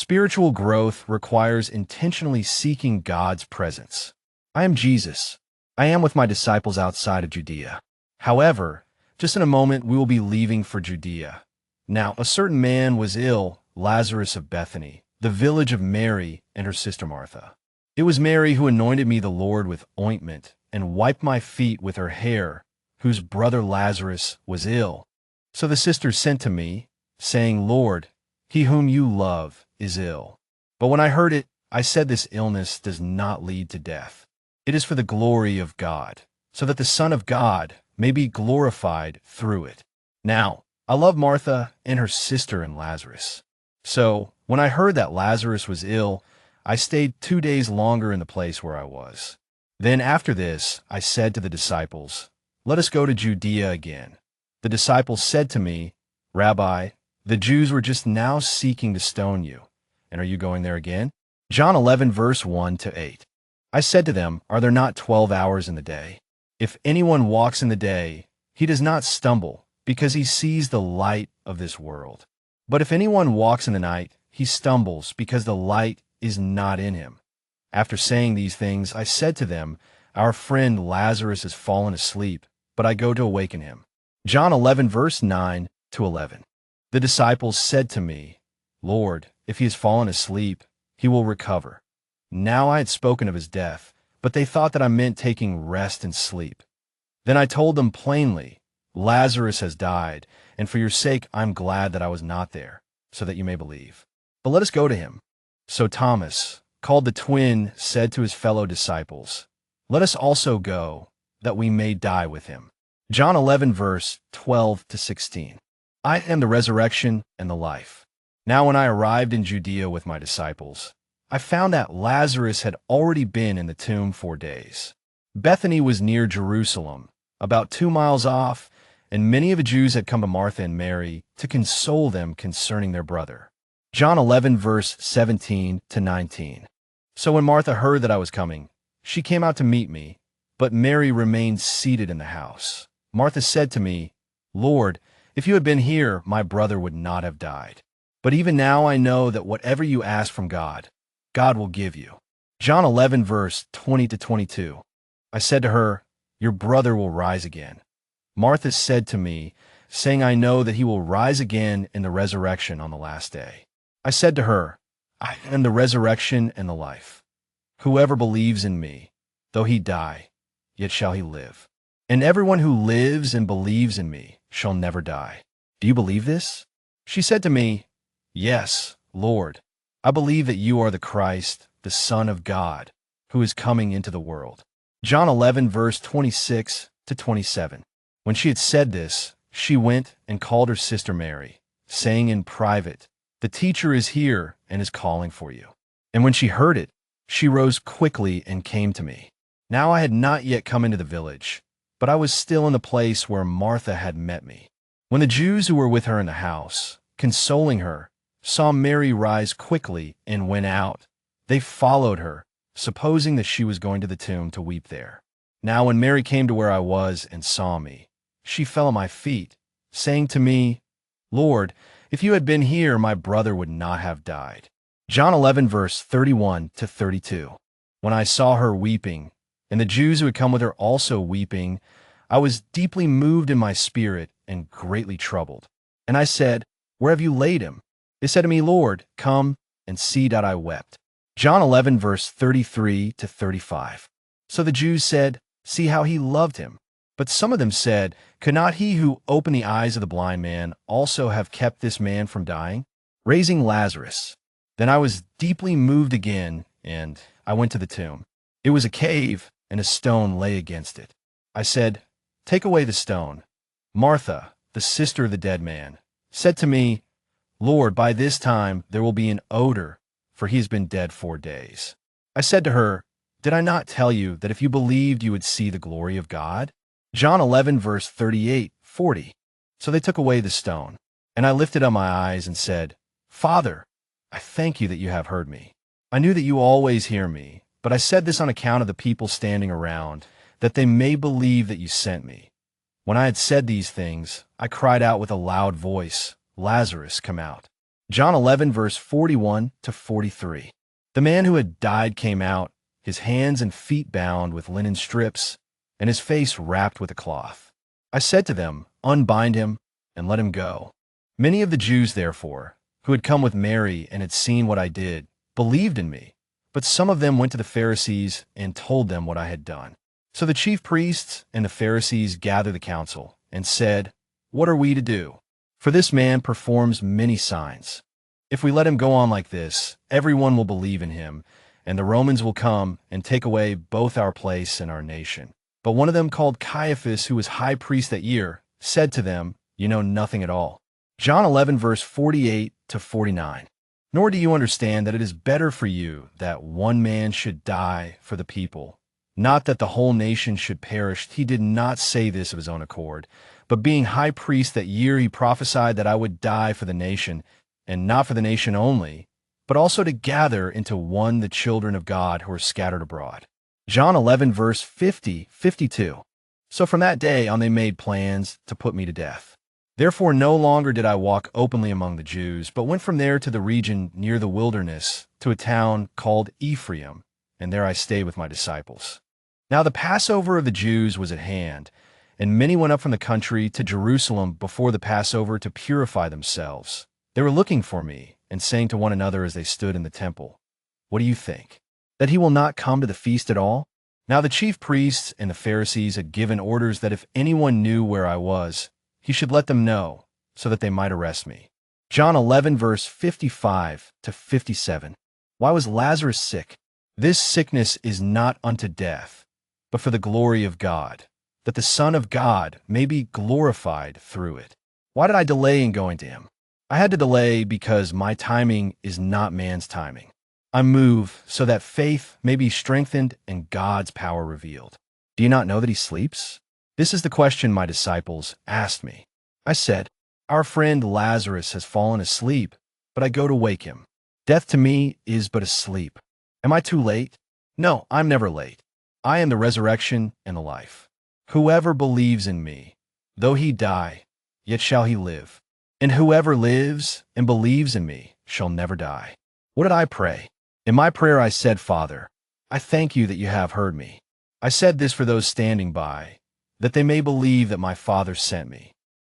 Spiritual growth requires intentionally seeking God's presence. I am Jesus. I am with my disciples outside of Judea. However, just in a moment we will be leaving for Judea. Now, a certain man was ill, Lazarus of Bethany, the village of Mary and her sister Martha. It was Mary who anointed me the Lord with ointment and wiped my feet with her hair, whose brother Lazarus was ill. So the sisters sent to me, saying, Lord, he whom you love is ill. But when I heard it, I said, this illness does not lead to death. It is for the glory of God, so that the Son of God may be glorified through it. Now, I love Martha and her sister and Lazarus. So, when I heard that Lazarus was ill, I stayed 2 days longer in the place where I was. Then after this, I said to the disciples, let us go to Judea again. The disciples said to me, Rabbi, the Jews were just now seeking to stone you, and are you going there again? John 11, verse 1-8. I said to them, are there not 12 hours in the day? If anyone walks in the day, he does not stumble, because he sees the light of this world. But if anyone walks in the night, he stumbles, because the light is not in him. After saying these things, I said to them, our friend Lazarus has fallen asleep, but I go to awaken him. John 11, verse 9-11. The disciples said to me, Lord, if he has fallen asleep, he will recover. Now I had spoken of his death, but they thought that I meant taking rest and sleep. Then I told them plainly, Lazarus has died, and for your sake I'm glad that I was not there, so that you may believe. But let us go to him. So Thomas, called the twin, said to his fellow disciples, let us also go, that we may die with him. John 11, verse 12-16. I am the resurrection and the life. Now when I arrived in Judea with my disciples, I found that Lazarus had already been in the tomb 4 days. Bethany was near Jerusalem, about 2 miles off, and many of the Jews had come to Martha and Mary to console them concerning their brother. John 11, verse 17-19. So when Martha heard that I was coming, she came out to meet me, but Mary remained seated in the house. Martha said to me, Lord, if you had been here, my brother would not have died. But even now I know that whatever you ask from God, God will give you. John 11, verse 20-22. I said to her, your brother will rise again. Martha said to me, saying, I know that he will rise again in the resurrection on the last day. I said to her, I am the resurrection and the life. Whoever believes in me, though he die, yet shall he live. And everyone who lives and believes in me shall never die. Do you believe this? She said to me, Yes, Lord. I believe that you are the Christ, the Son of God, who is coming into the world. John 11, verse 26-27. When she had said this, she went and called her sister Mary, saying in private, the teacher is here and is calling for you. And when she heard it, she rose quickly and came to me. Now I had not yet come into the village, but I was still in the place where Martha had met me. When the Jews who were with her in the house, consoling her, saw Mary rise quickly and went out, they followed her, supposing that she was going to the tomb to weep there. Now when Mary came to where I was and saw me, she fell at my feet, saying to me, Lord, if you had been here, my brother would not have died. John 11, verse 31-32. When I saw her weeping, and the Jews who had come with her also weeping, I was deeply moved in my spirit and greatly troubled. And I said, Where have you laid him? They said to me, Lord, come and see that I wept. John 11, verse 33-35. So the Jews said, See how he loved him. But some of them said, Could not he who opened the eyes of the blind man also have kept this man from dying? Raising Lazarus. Then I was deeply moved again, and I went to the tomb. It was a cave, and a stone lay against it. I said, Take away the stone. Martha, the sister of the dead man, said to me, Lord, by this time there will be an odor, for he has been dead 4 days. I said to her, Did I not tell you that if you believed you would see the glory of God? John 11, verse 38-40. So they took away the stone, and I lifted up my eyes and said, Father, I thank you that you have heard me. I knew that you always hear me, but I said this on account of the people standing around, that they may believe that you sent me. When I had said these things, I cried out with a loud voice, Lazarus, come out. John 11, verse 41 to 43. The man who had died came out, his hands and feet bound with linen strips, and his face wrapped with a cloth. I said to them, "Unbind him and let him go." Many of the Jews, therefore, who had come with Mary and had seen what I did, believed in me. But some of them went to the Pharisees and told them what I had done. So the chief priests and the Pharisees gathered the council and said, "What are we to do? For this man performs many signs. If we let him go on like this, everyone will believe in him, and the Romans will come and take away both our place and our nation." But one of them, called Caiaphas, who was high priest that year, said to them, "You know nothing at all." John 11, verse 48 to 49. Nor do you understand that it is better for you that one man should die for the people, not that the whole nation should perish. He did not say this of his own accord, but being high priest that year he prophesied that I would die for the nation, and not for the nation only, but also to gather into one the children of God who are scattered abroad. John 11, verse 50, 52. So from that day on they made plans to put me to death. Therefore no longer did I walk openly among the Jews, but went from there to the region near the wilderness, to a town called Ephraim, and there I stayed with my disciples. Now the Passover of the Jews was at hand, and many went up from the country to Jerusalem before the Passover to purify themselves. They were looking for me, and saying to one another as they stood in the temple, "What do you think? That he will not come to the feast at all?" Now the chief priests and the Pharisees had given orders that if anyone knew where I was, he should let them know, so that they might arrest me. John 11, verse 55 to 57. Why was Lazarus sick? This sickness is not unto death, but for the glory of God, that the Son of God may be glorified through it. Why did I delay in going to him? I had to delay because my timing is not man's timing. I move so that faith may be strengthened and God's power revealed. Do you not know that he sleeps? This is the question my disciples asked me. I said, "Our friend Lazarus has fallen asleep, but I go to wake him. Death to me is but a sleep. Am I too late? No, I'm never late. I am the resurrection and the life. Whoever believes in me, though he die, yet shall he live. And whoever lives and believes in me shall never die." What did I pray? In my prayer I said, "Father, I thank you that you have heard me. I said this for those standing by, that they may believe that my Father sent me.